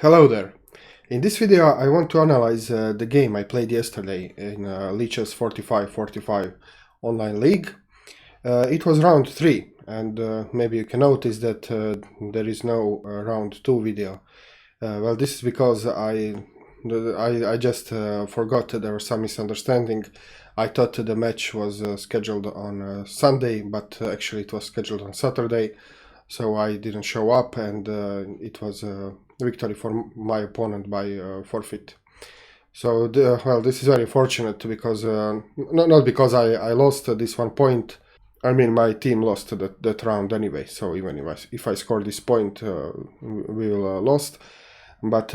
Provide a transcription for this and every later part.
Hello there. In this video I want to analyze the game I played yesterday in Lichess4545 online league. It was round 3 and maybe you can notice that there is no round 2 video. Well, this is because I just forgot there was some misunderstanding. I thought the match was scheduled on Sunday, but actually it was scheduled on Saturday, so I didn't show up, and it was a victory for my opponent by forfeit. So well, this is very fortunate because not because I lost this 1 point. I mean, my team lost that round anyway, so even if I score this point, we will lost. But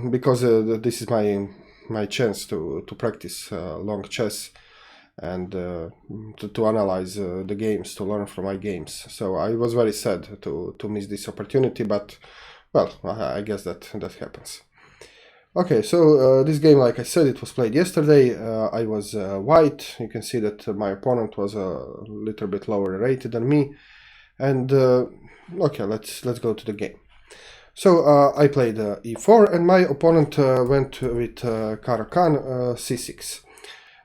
because this is my chance to practice long chess and to analyze the games, to learn from my games. So I was very sad to miss this opportunity, but well, I guess that happens. Okay, so this game, like I said, it was played yesterday. I was white. You can see that my opponent was a little bit lower rated than me. And okay, let's go to the game. So I played e4, and my opponent went with Caro-Kann c6.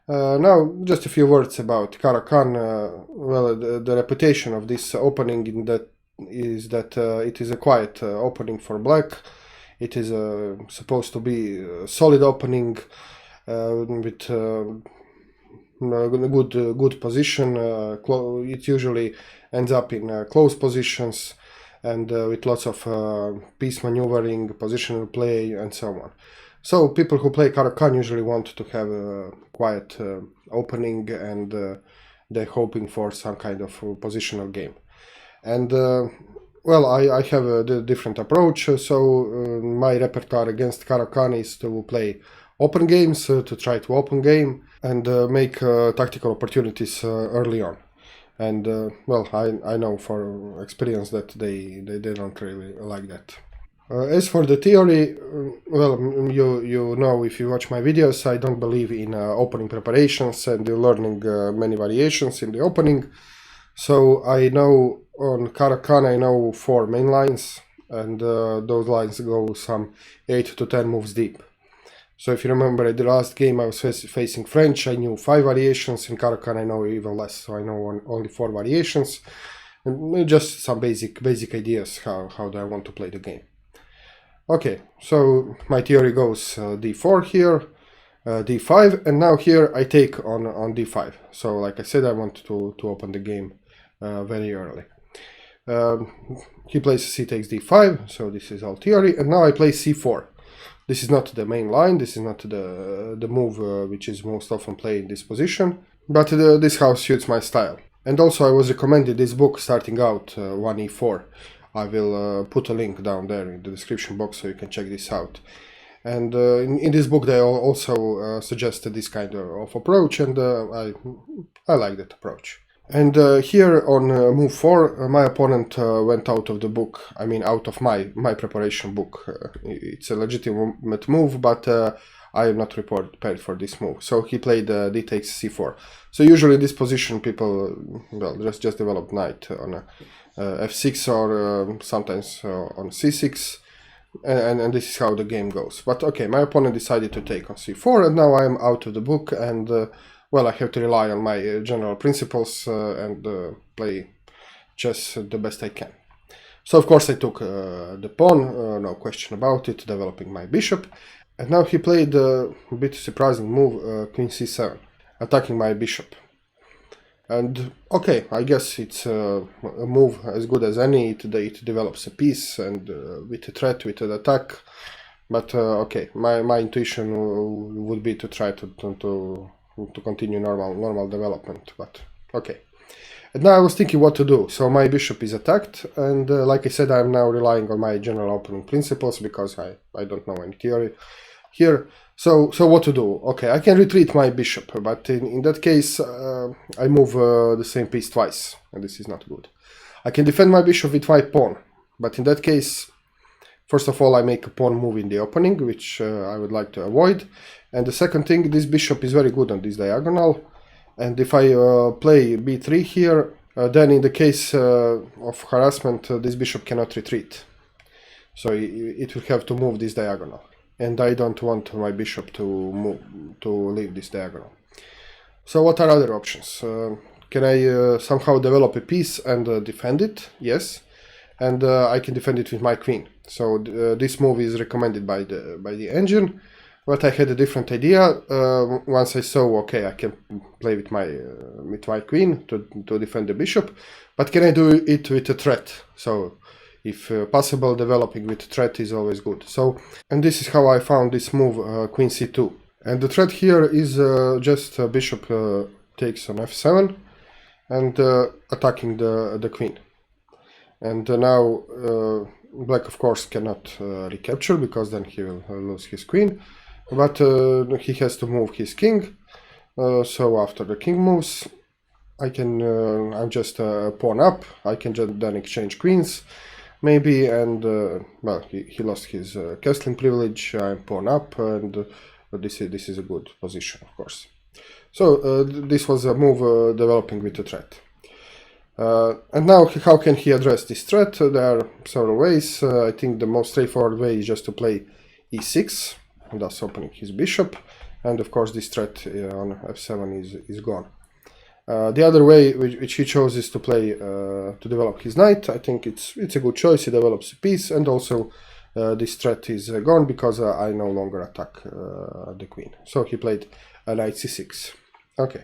Now, just a few words about Caro-Kann. Well, the reputation of this opening is that it is a quiet opening for black. It is supposed to be a solid opening with good position. It usually ends up in close positions and with lots of piece maneuvering, positional play, and so on. So people who play Caro-Kann usually want to have a quiet opening, and they're hoping for some kind of positional game. And well, I have a different approach. So my repertoire against Caro-Kann is to play open games, to try to open game and make tactical opportunities early on. And well, I know for experience that they don't really like that. As for the theory, well, you know, if you watch my videos, I don't believe in opening preparations and learning many variations in the opening. So I know on Caro-Kann I know 4 main lines, and those lines go some 8 to 10 moves deep. So if you remember, at the last game I was facing French, I knew 5 variations. In Caro-Kann I know even less, so I know only 4 variations, and just some basic ideas how do I want to play the game. Okay, so my theory goes d4 here, d5, and now here I take on d5. So like I said, I want to open the game very early. He plays c takes d5, so this is all theory, and now I play c4. This is not the main line, this is not the move which is most often played in this position, but this house suits my style. And also I was recommended this book starting out, 1e4. I will put a link down there in the description box so you can check this out. And in this book they also suggested this kind of approach, and I like that approach. And here on move 4, my opponent went out of the book, I mean out of my preparation book. It's a legitimate move, but I am not prepared for this move. So he played d takes c4. So usually in this position people, well, just develop knight on f6 or sometimes on c6, and this is how the game goes. But okay, my opponent decided to take on c4, and now I am out of the book, and well, I have to rely on my general principles and play chess the best I can. So of course I took the pawn, no question about it, developing my bishop. And now he played a bit surprising move, queen c7, attacking my bishop. And okay, I guess it's a move as good as any. It develops a piece, and with a threat, with an attack. But okay, my intuition would be to try to continue normal development, but okay. And now I was thinking what to do. So my bishop is attacked, and like I said, I'm now relying on my general opening principles because I don't know any theory here. So what to do? Okay, I can retreat my bishop, but in that case I move the same piece twice, and this is not good. I can defend my bishop with my pawn, but in that case, first of all, I make a pawn move in the opening, which I would like to avoid. And the second thing, this bishop is very good on this diagonal. And if I play b3 here, then in the case of harassment, this bishop cannot retreat. so it will have to move this diagonal, and I don't want my bishop to leave this diagonal. So what are other options? Can I somehow develop a piece and defend it? Yes, and I can defend it with my queen. So this move is recommended by the engine, but I had a different idea. Once I saw, okay, I can play with my queen to defend the bishop, but can I do it with a threat? So if possible, developing with a threat is always good. So, and this is how I found this move, queen c2. And the threat here is just bishop takes on f7 and attacking the queen. And now black, of course, cannot recapture, because then he will lose his queen. But he has to move his king. So after the king moves, I'm just pawn up. I can just then exchange queens, maybe, and well, he lost his castling privilege. I'm pawn up, and this is a good position, of course. So this was a move developing with a threat. And now, how can he address this threat? There are several ways. I think the most straightforward way is just to play e6, thus opening his bishop, and of course this threat on f7 is gone. The other way which he chose is to play to develop his knight. I think it's a good choice. He develops a piece, and also this threat is gone because I no longer attack the queen. So he played a knight c6. Okay,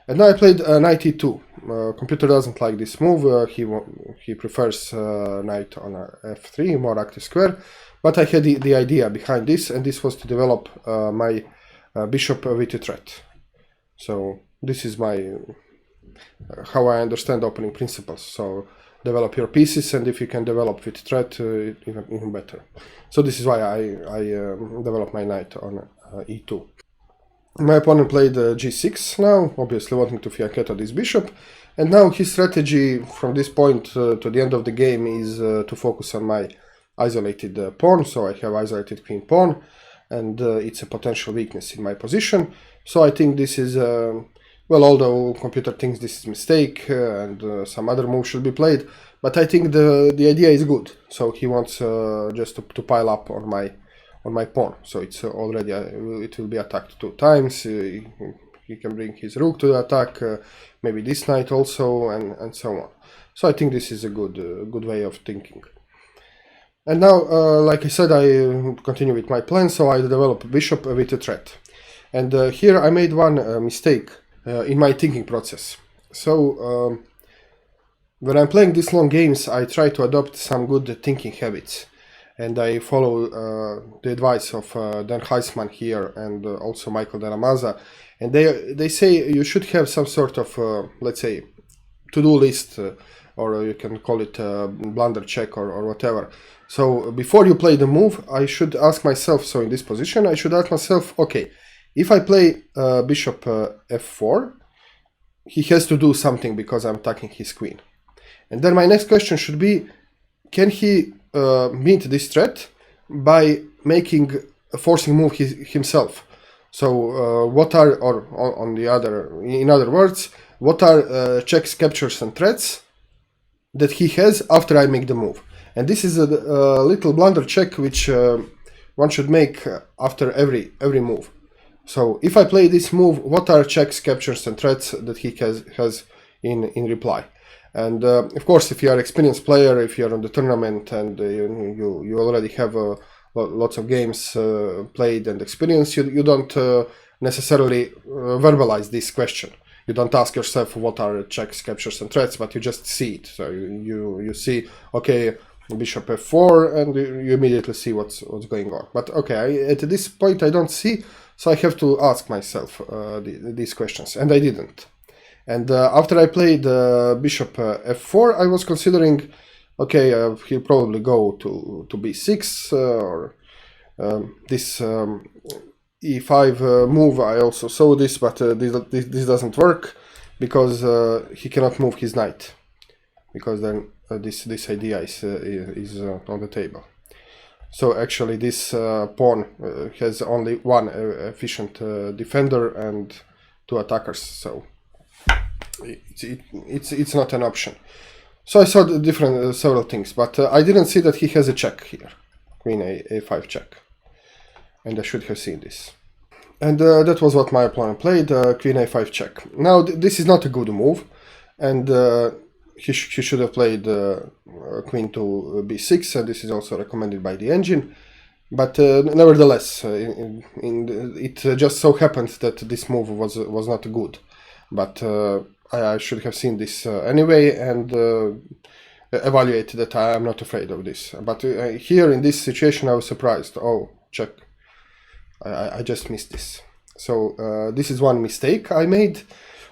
and now I played knight e2. Computer doesn't like this move. He prefers knight on f3, more active square. But I had the idea behind this, and this was to develop my bishop with a threat. So this is how I understand opening principles. So develop your pieces, and if you can develop with threat, even better. So this is why I developed my knight on e2. My opponent played g6 now, obviously wanting to fianchetto this bishop, and now his strategy from this point to the end of the game is to focus on my isolated pawn. So I have isolated queen pawn, and it's a potential weakness in my position. So I think this is, well, although computer thinks this is a mistake and some other move should be played, but I think the idea is good. So he wants just to pile up on my pawn. So it's already, it will be attacked 2 times. He can bring his rook to the attack, maybe this knight also, and so on. So I think this is a good way of thinking. And now, like I said, I continue with my plan, so I develop bishop with a threat. And here I made one mistake in my thinking process. So when I'm playing these long games, I try to adopt some good thinking habits. And I follow the advice of Dan Heisman here, and also Michael Daramaza. And they say you should have some sort of, let's say, to-do list, or you can call it blunder check or whatever. So before you play the move, I should ask myself, so in this position, I should ask myself, okay, if I play bishop f4, he has to do something because I'm attacking his queen. And then my next question should be, can he meet this threat by forcing move himself? So what are, or in other words, what are checks, captures, and threats that he has after I make the move? And this is a little blunder check which one should make after every move. So if I play this move, what are checks, captures, and threats that he has in reply? And of course, if you are an experienced player, if you are on the tournament and you already have lots of games played and experience, you don't necessarily verbalize this question. You don't ask yourself what are checks, captures, and threats, but you just see it. So you see, okay, bishop f4, and you immediately see what's going on. But okay, at this point I don't see, so I have to ask myself these questions, and I didn't. And after I played bishop f4, I was considering, okay, he'll probably go to b6 or this e5 move. I also saw this, but this doesn't work because he cannot move his knight, because then this idea is on the table. So actually this pawn has only one efficient defender and 2 attackers, so it's not an option. So I saw the different several things, but I didn't see that he has a check here. queen a5 check, and I should have seen this. And that was what my opponent played, queen a5 check. Now this is not a good move, and he should have played queen to b6, and this is also recommended by the engine. But nevertheless, it just so happens that this move was not good. But I should have seen this anyway and evaluate that I am not afraid of this. But here in this situation I was surprised. Oh, check. I just missed this. So this is one mistake I made,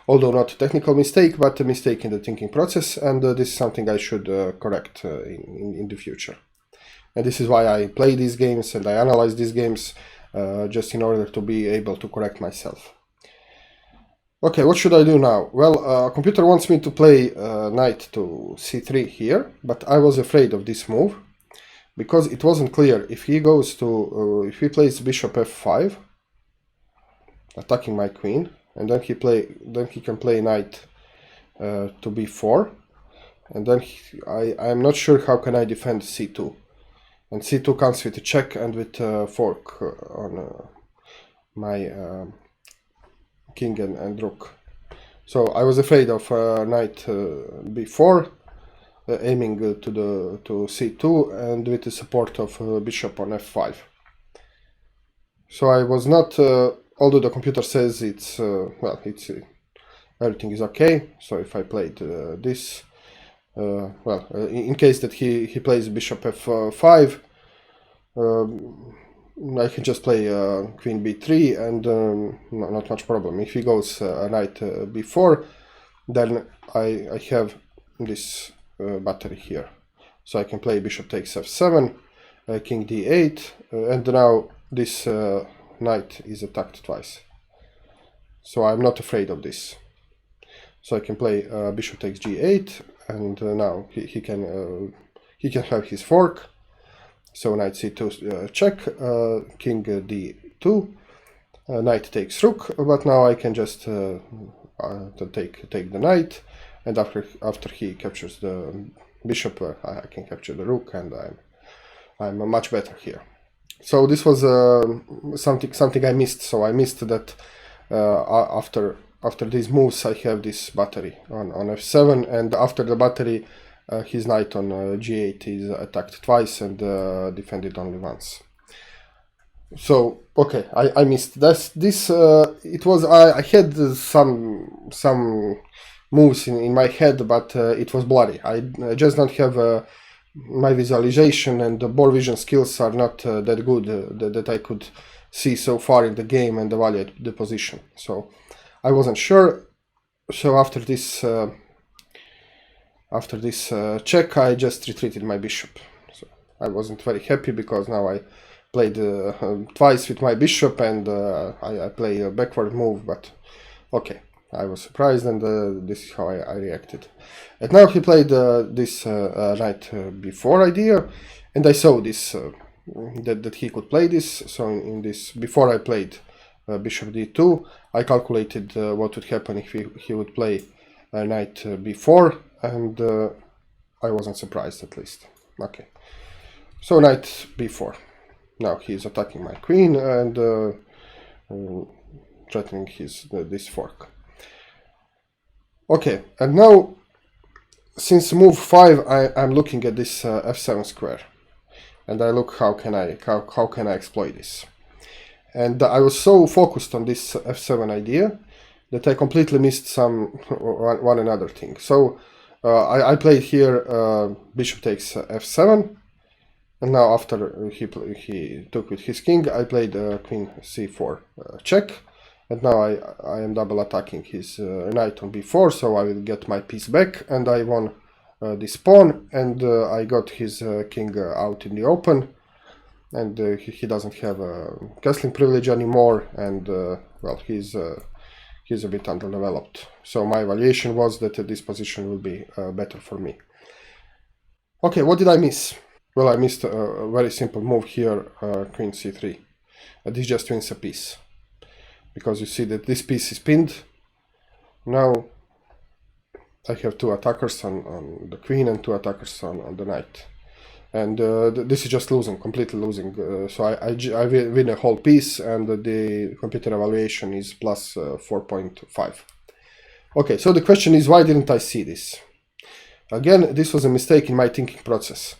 although not a technical mistake, but a mistake in the thinking process, and this is something I should correct in the future. And this is why I play these games and I analyze these games, just in order to be able to correct myself. Okay, what should I do now? Well, computer wants me to play knight to c3 here, but I was afraid of this move because it wasn't clear if he goes to if he plays bishop f5, attacking my queen, and then he can play knight to b4, and then I am not sure how can I defend c2. And c2 comes with a check and with a fork on my king and rook. So I was afraid of knight b4, aiming to c2, and with the support of bishop on f5. So I was not, although the computer says it's well, it's everything is okay. So if I played this. Well, in case that he plays bishop f5, I can just play queen b3 and not much problem. If he goes knight b4, then I have this battery here. So I can play bishop takes f7, king d8, and now this knight is attacked twice. So I'm not afraid of this. So I can play bishop takes g8, and now he can have his fork. So knight c2 check, king d2, knight takes rook, but now I can just take the knight, and after he captures the bishop, I can capture the rook, and I'm much better here. So this was something I missed. So I missed that after these moves I have this battery on f7, and after the battery his knight on g8 is attacked twice and defended only once. So okay, I missed this. It was I had some moves in my head, but it was blurry. I just don't have my visualization, and the board vision skills are not that good that I could see so far in the game and evaluate the position. So I wasn't sure. So after this check, I just retreated my bishop. So I wasn't very happy because now I played twice with my bishop, and I play a backward move. But okay, I was surprised, and this is how I reacted. And now he played this knight b4 idea, and I saw this that he could play this. So in this, before I played bishop d2, I calculated what would happen if he would play knight b4, and I wasn't surprised, at least. Okay, so knight b4. Now he is attacking my queen and threatening this fork. Okay, and now since move 5, I'm looking at this f7 square, and I look how can I exploit this. And I was so focused on this f7 idea that I completely missed one another thing. So I played here bishop takes f7, and now after he took with his king, I played queen c4 check, and now I am double attacking his knight on b4, so I will get my piece back, and I won this pawn, and I got his king out in the open, and he doesn't have a castling privilege anymore, and well, he's a bit underdeveloped. So my evaluation was that this position will be better for me. Okay, what did I miss? Well, I missed a very simple move here, queen c3. This just wins a piece, because you see that this piece is pinned. Now I have two attackers on the queen and two attackers on the knight. and this is just losing, completely losing. So I win a whole piece, and the computer evaluation is plus 4.5. Okay, so the question is, why didn't I see this? Again, this was a mistake in my thinking process.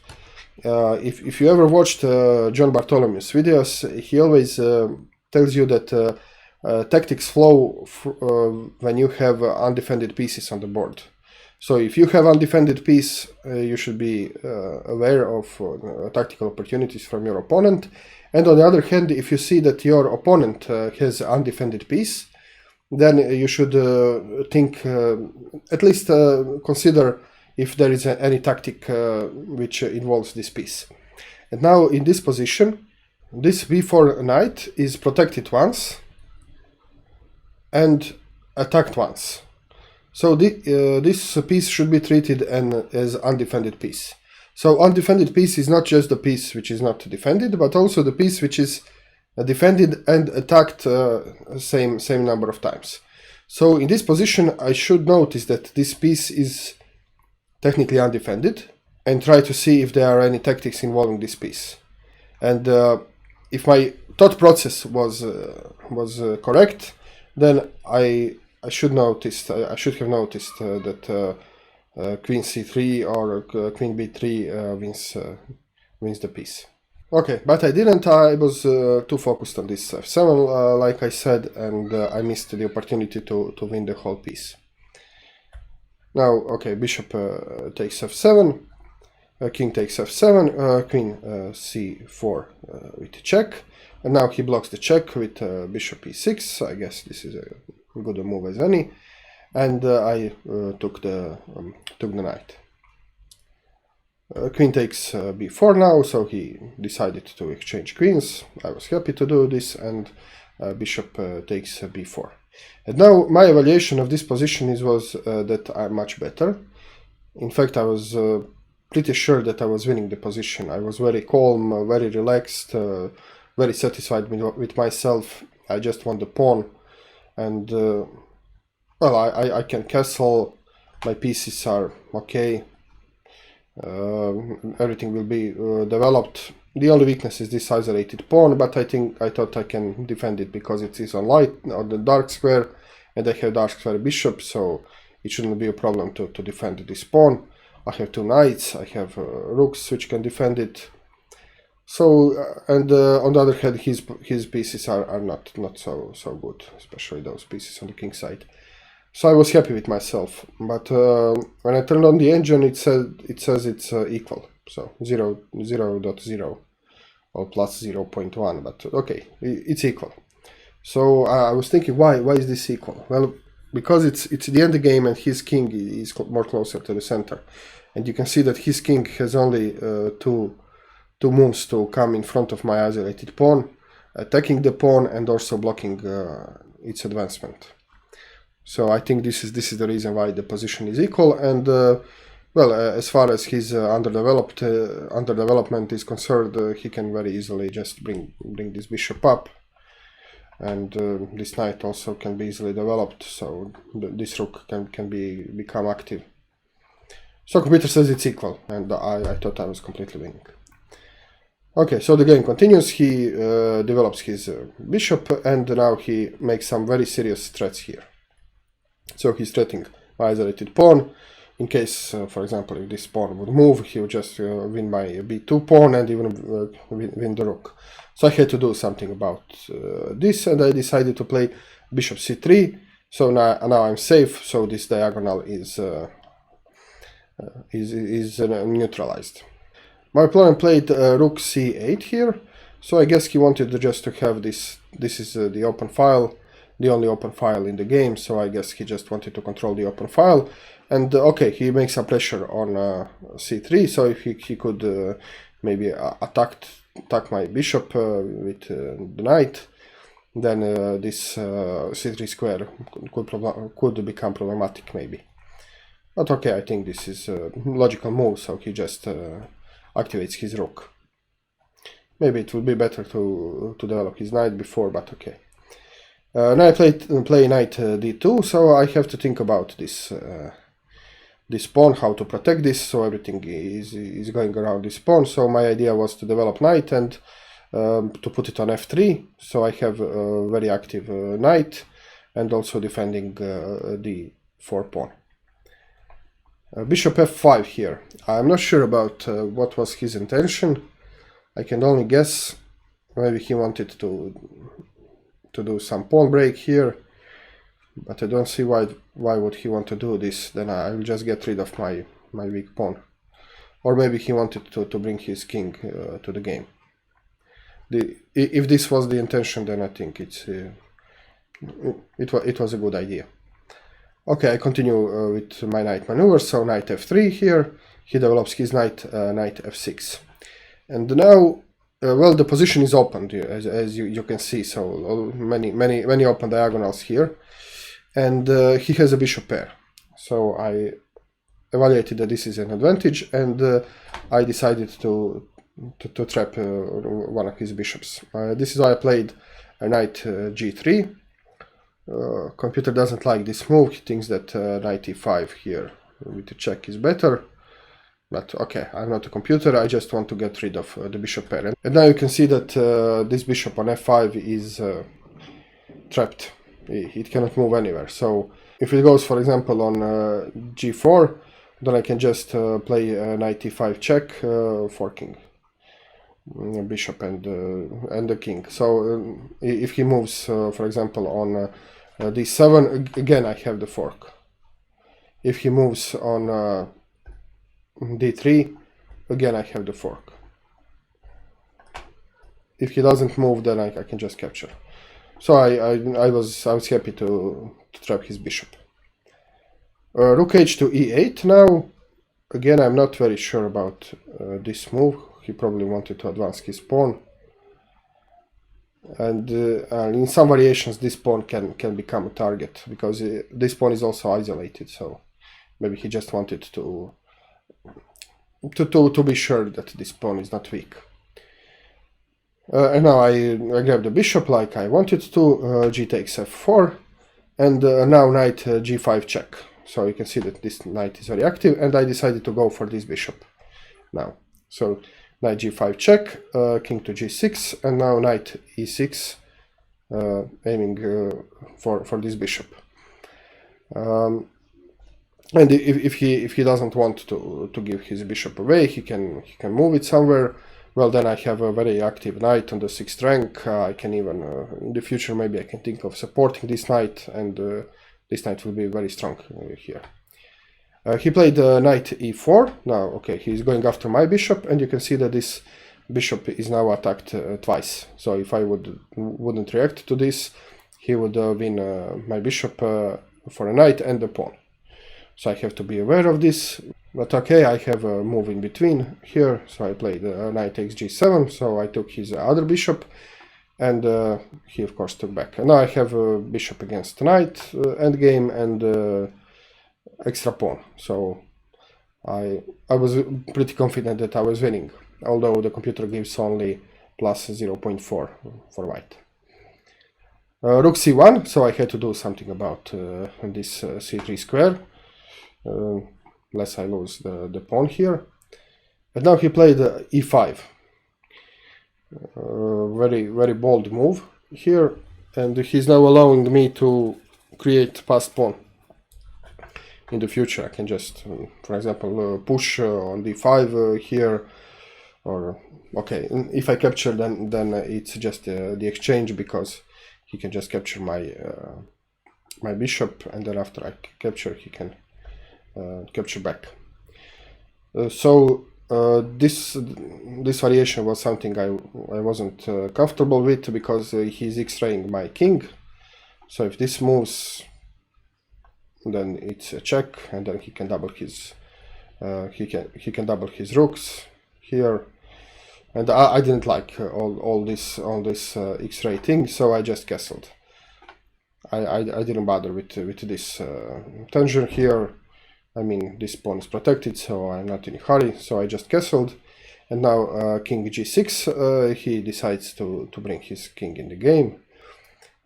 If you ever watched John Bartholomew's videos, he always tells you that tactics flow when you have undefended pieces on the board. So if you have undefended piece, you should be aware of tactical opportunities from your opponent. And on the other hand, if you see that your opponent has undefended piece, then you should think, at least consider if there is any tactic which involves this piece. And now in this position, this b4 knight is protected once and attacked once. So this piece should be treated as undefended piece. So undefended piece is not just the piece which is not defended, but also the piece which is defended and attacked same number of times. So in this position, I should notice that this piece is technically undefended and try to see if there are any tactics involving this piece. And if my thought process was correct, then I should have noticed that queen c3 or queen b3 wins the piece. Okay, but I didn't. I was too focused on this f7, like I said, and I missed the opportunity to win the whole piece. Now, okay, bishop takes f7, king takes f7, queen c4 with check, and now he blocks the check with bishop e6. I guess this is a good a move as any, and I took the knight. Queen takes b4 now, so he decided to exchange queens. I was happy to do this, and bishop takes b4. And now my evaluation of this position was that I'm much better. In fact, I was pretty sure that I was winning the position. I was very calm, very relaxed, very satisfied with myself. I just won the pawn, and well, I can castle. My pieces are okay. Everything will be developed. The only weakness is this isolated pawn, but I thought I can defend it because it is on the dark square, and I have dark square bishop, so it shouldn't be a problem to defend this pawn. I have two knights, I have rooks which can defend it. So and on the other hand, his pieces are not so good, especially those pieces on the king side. So I was happy with myself, but when I turned on the engine, it says it's equal, so 0.0 or plus 0.1, but okay, it's equal. So I was thinking, why is this equal? Well, because it's the end game, and his king is more closer to the center, and you can see that his king has only two moves to come in front of my isolated pawn, attacking the pawn and also blocking its advancement. So I think this is the reason why the position is equal, and well, as far as his underdevelopment is concerned, he can very easily just bring this bishop up, and this knight also can be easily developed, so this rook can become active. So computer says it's equal, and I thought I was completely winning. Okay, so the game continues. He develops his bishop, and now he makes some very serious threats here. So he's threatening my isolated pawn. In case, for example, if this pawn would move, he would just win my b2 pawn and even win the rook. So I had to do something about this, and I decided to play bishop c3. So now I'm safe. So this diagonal is neutralized. My opponent played rook c8 here. So I guess he wanted just to have this. This is the open file. The only open file in the game, so I guess he just wanted to control the open file. And okay, he makes some pressure on c3, so if he could maybe attack my bishop with the knight, then this c3 square could become problematic maybe. But okay, I think this is a logical move, so he just activates his rook. Maybe it would be better to develop his knight before, but okay. Now I play knight d2, so I have to think about this this pawn, how to protect this, so everything is going around this pawn. So my idea was to develop knight and to put it on f3, so I have a very active knight and also defending the 4 pawn. Bishop f5 here. I'm not sure about what was his intention. I can only guess. Maybe he wanted to do some pawn break here, but I don't see why would he want to do this. Then I will just get rid of my weak pawn. Or maybe he wanted to bring his king to the game. If this was the intention, then I think it was a good idea. Okay, I continue with my knight maneuver. So knight f3 here. He develops his knight f6, and now well, the position is opened as you can see. So many open diagonals here, and he has a bishop pair. So I evaluated that this is an advantage, and I decided to trap one of his bishops. This is why I played a knight g3. Computer doesn't like this move. He thinks that knight e5 here with the check is better. But okay, I'm not a computer, I just want to get rid of the bishop pair. And now you can see that this bishop on f5 is trapped. It cannot move anywhere. So if it goes, for example, on g4, then I can just play knight e5 check, forking bishop and the king. So if he moves, for example, on d7, again I have the fork. If he moves on d3, again I have the fork. If he doesn't move, then I can just capture. So I was happy to trap his bishop. Rook h to e8 now. Again, I'm not very sure about this move. He probably wanted to advance his pawn. And in some variations this pawn can become a target, because this pawn is also isolated, so maybe he just wanted to be sure that this pawn is not weak. And now I grab the bishop like I wanted to, g takes f4, and now knight g5 check. So you can see that this knight is very active, and I decided to go for this bishop now. So knight g5 check, king to g6, and now knight e6, aiming for this bishop. And if he doesn't want to give his bishop away, he can move it somewhere. Well, then I have a very active knight on the 6th rank. I can even in the future maybe I can think of supporting this knight, and this knight will be very strong here. He played knight e4. Now, okay, he's going after my bishop, and you can see that this bishop is now attacked twice. So if I wouldn't react to this, he would win my bishop for a knight and a pawn. So I have to be aware of this. But okay, I have a move in between here. So I played knight takes g7. So I took his other bishop, and he of course took back. And now I have a bishop against knight endgame and extra pawn. So I was pretty confident that I was winning, although the computer gives only plus 0.4 for white. Rook c1, so I had to do something about this c3 square, lest I lose the pawn here. And now he played e5. Very bold move here, and he's now allowing me to create passed pawn. In the future I can just, for example, push on d5 here, or okay, if I capture then it's just the exchange, because he can just capture my bishop, and then after I capture he can capture back. So this variation was something I wasn't comfortable with, because he's x-raying my king. So if this moves, then it's a check, and then he can double his he can double his rooks here, and I didn't like all this x-ray thing, so I just castled. I didn't bother with this tension here. I mean, this pawn is protected, so I'm not in a hurry, so I just castled. And now king g6, he decides to bring his king in the game.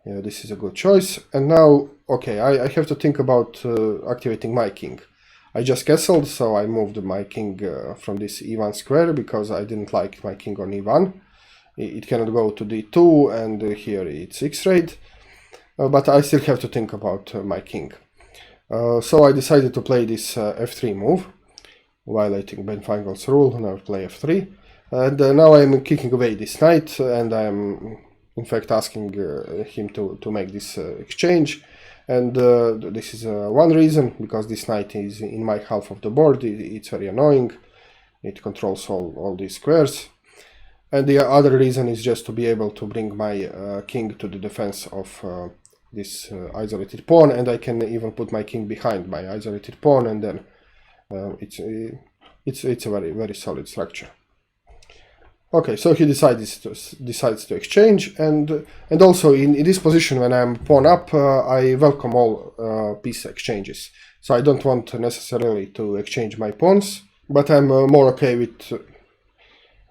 This is a good choice. And now, okay, I have to think about activating my king. I just castled, so I moved my king from this e1 square because I didn't like my king on e1. It cannot go to d2, and here it's x-rayed, but I still have to think about my king. So I decided to play this f3 move, violating Benfangol's rule. Now play f3, and now I'm kicking away this knight, and I'm in fact asking him to make this exchange. And this is one reason, because this knight is in my half of the board. It's very annoying. It controls all these squares. And the other reason is just to be able to bring my king to the defense of this isolated pawn, and I can even put my king behind my isolated pawn, and then it's a very solid structure. Okay, so he decides to exchange, and also in this position, when I'm pawn up, I welcome all piece exchanges. So I don't want necessarily to exchange my pawns, but I'm more okay with.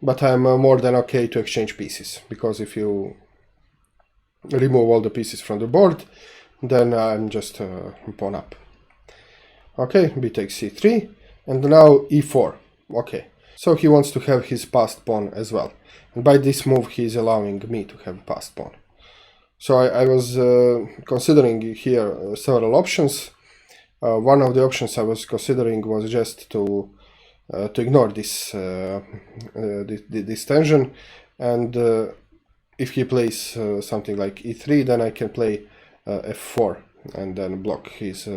But I'm more than okay to exchange pieces, because if you remove all the pieces from the board, then I'm just pawn up. Okay, b takes c3, and now e4. Okay. So he wants to have his passed pawn as well. And by this move, he is allowing me to have a passed pawn. So I was considering here several options. One of the options I was considering was just to ignore this this tension, and if he plays something like e3, then I can play f4 and then block his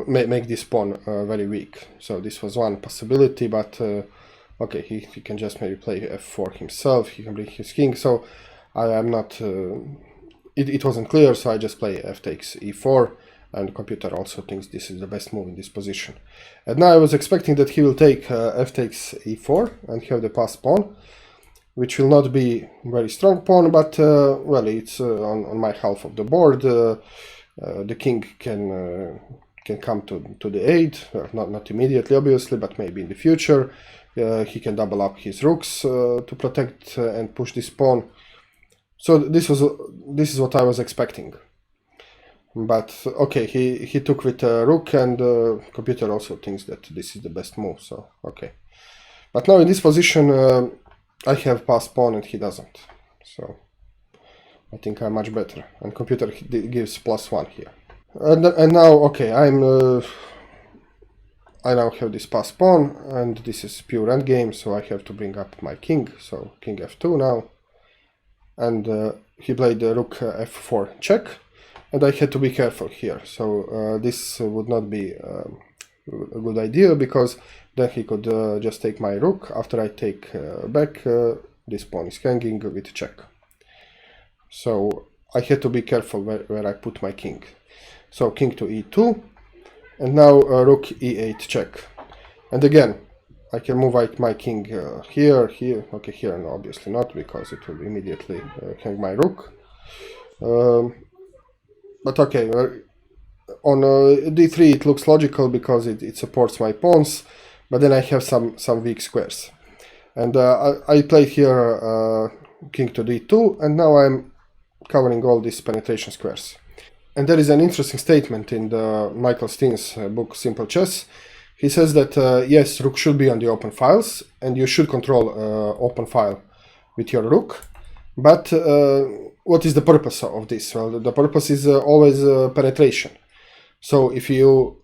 make this pawn very weak. So this was one possibility, but okay, he can just maybe play f4 himself. He can bring his king. So I am not. It wasn't clear, so I just play f takes e4, and the computer also thinks this is the best move in this position. And now I was expecting that he will take f takes e4 and have the passed pawn, which will not be very strong pawn, but well, it's on my half of the board. The king can come to the aid, not immediately obviously, but maybe in the future. He can double up his rooks to protect and push this pawn. So this is what I was expecting. But okay, he took with rook, and computer also thinks that this is the best move. So okay, but now in this position I have passed pawn and he doesn't. So I think I'm much better, and computer gives +1 here. And now, okay, I now have this passed pawn, and this is pure endgame, so I have to bring up my king. So king f2 now, and he played the rook f4 check, and I had to be careful here. So this would not be a good idea, because then he could just take my rook. After I take back, this pawn is hanging with check. So I had to be careful where I put my king. So king to e2, and now rook e8 check. And again, I can move like my king here. Okay, here no, obviously not, because it will immediately hang my rook. But okay, on d3 it looks logical because it supports my pawns, but then I have some weak squares. And I played here king to d2, and now I'm covering all these penetration squares. And there is an interesting statement in the Michael Steen's book Simple Chess. He says that yes, rook should be on the open files, and you should control open file with your rook. But what is the purpose of this? Well, the purpose is always penetration. So if you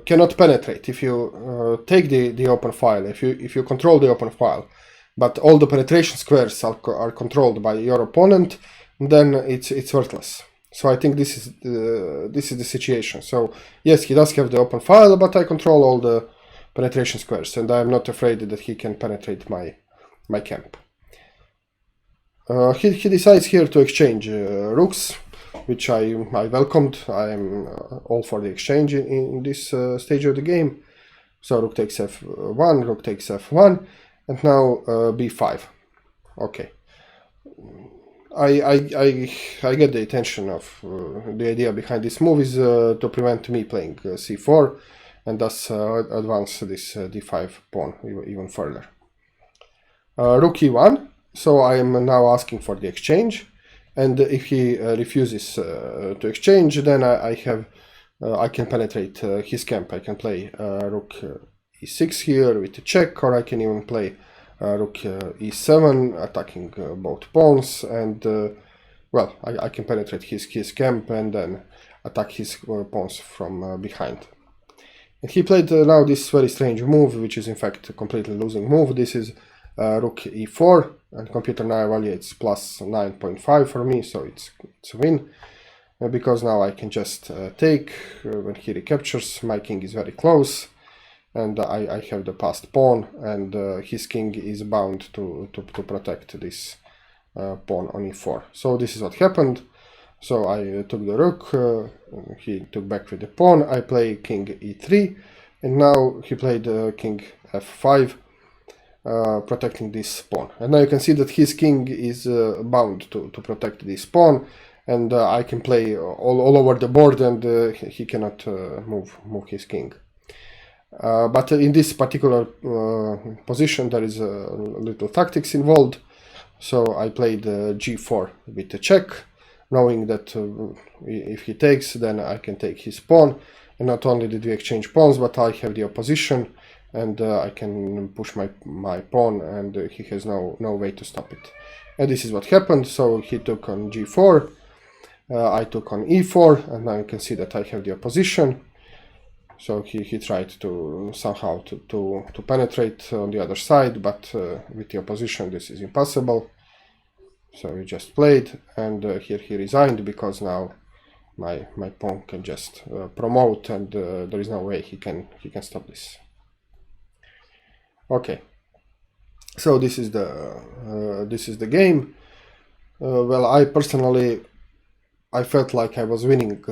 cannot penetrate, if you take the open file, if you control the open file, but all the penetration squares are controlled by your opponent, then it's worthless. So I think this is the situation. So yes, he does have the open file, but I control all the penetration squares, and I'm not afraid that he can penetrate my camp. He decides here to exchange rooks, which I welcomed. I am all for the exchange in this stage of the game. So rook takes f1, rook takes f1, and now b5. Okay. I get the intention of the idea behind this move is to prevent me playing c4, and thus advance this d5 pawn even further. Rook e1, so I am now asking for the exchange, and if he refuses to exchange, then I have I can penetrate his camp. I can play rook e6 here with a check, or I can even play rook e7, attacking both pawns, and well, I can penetrate his camp and then attack his pawns from behind. And he played now this very strange move, which is in fact a completely losing move. This is rook e4, and computer now evaluates plus 9.5 for me, so it's a win. Because now I can just take, when he recaptures, my king is very close, and I have the passed pawn, and his king is bound to protect this pawn on e4. So this is what happened. So I took the rook, he took back with the pawn, I play king e3, and now he played king f5, protecting this pawn. And now you can see that his king is bound to protect this pawn, and I can play all over the board, and he cannot move his king. But in this particular position there is a little tactics involved. So I played g4 with a check, knowing that if he takes, then I can take his pawn. And not only did we exchange pawns, but I have the opposition, and I can push my pawn, and he has no way to stop it. And this is what happened. So he took on g4, I took on e4, and now you can see that I have the opposition. So he tried to somehow to penetrate on the other side, but with the opposition this is impossible. So he just played, and here he resigned, because now my pawn can just promote, and there is no way he can stop this. Okay, so this is the game. Well, I personally felt like I was winning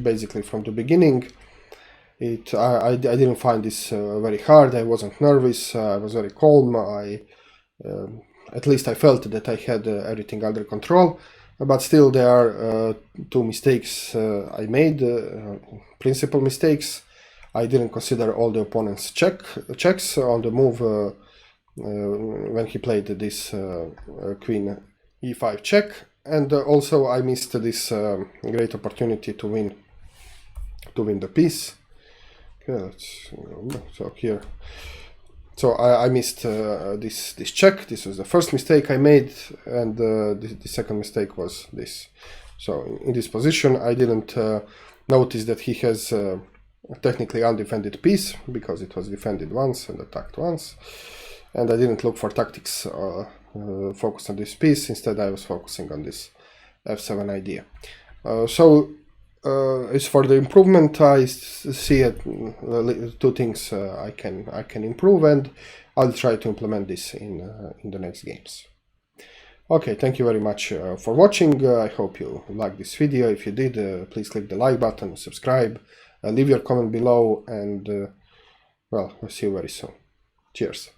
basically from the beginning. I didn't find this very hard. I wasn't nervous. I was very calm. At least I felt that I had everything under control. But still, there are two mistakes I made, principal mistakes. I didn't consider all the opponent's checks on the move when he played this queen e5 check, and also I missed this great opportunity to win the piece. Okay, so here, so I missed this check. This was the first mistake I made, and the second mistake was this. So in this position, I didn't notice that he has a technically undefended piece, because it was defended once and attacked once, and I didn't look for tactics focused on this piece. Instead, I was focusing on this f7 idea. As for the improvement, I see two things I can improve, and I'll try to implement this in the next games. Okay, thank you very much for watching. I hope you liked this video. If you did, please click the like button, subscribe, leave your comment below, and well, I'll see you very soon. Cheers.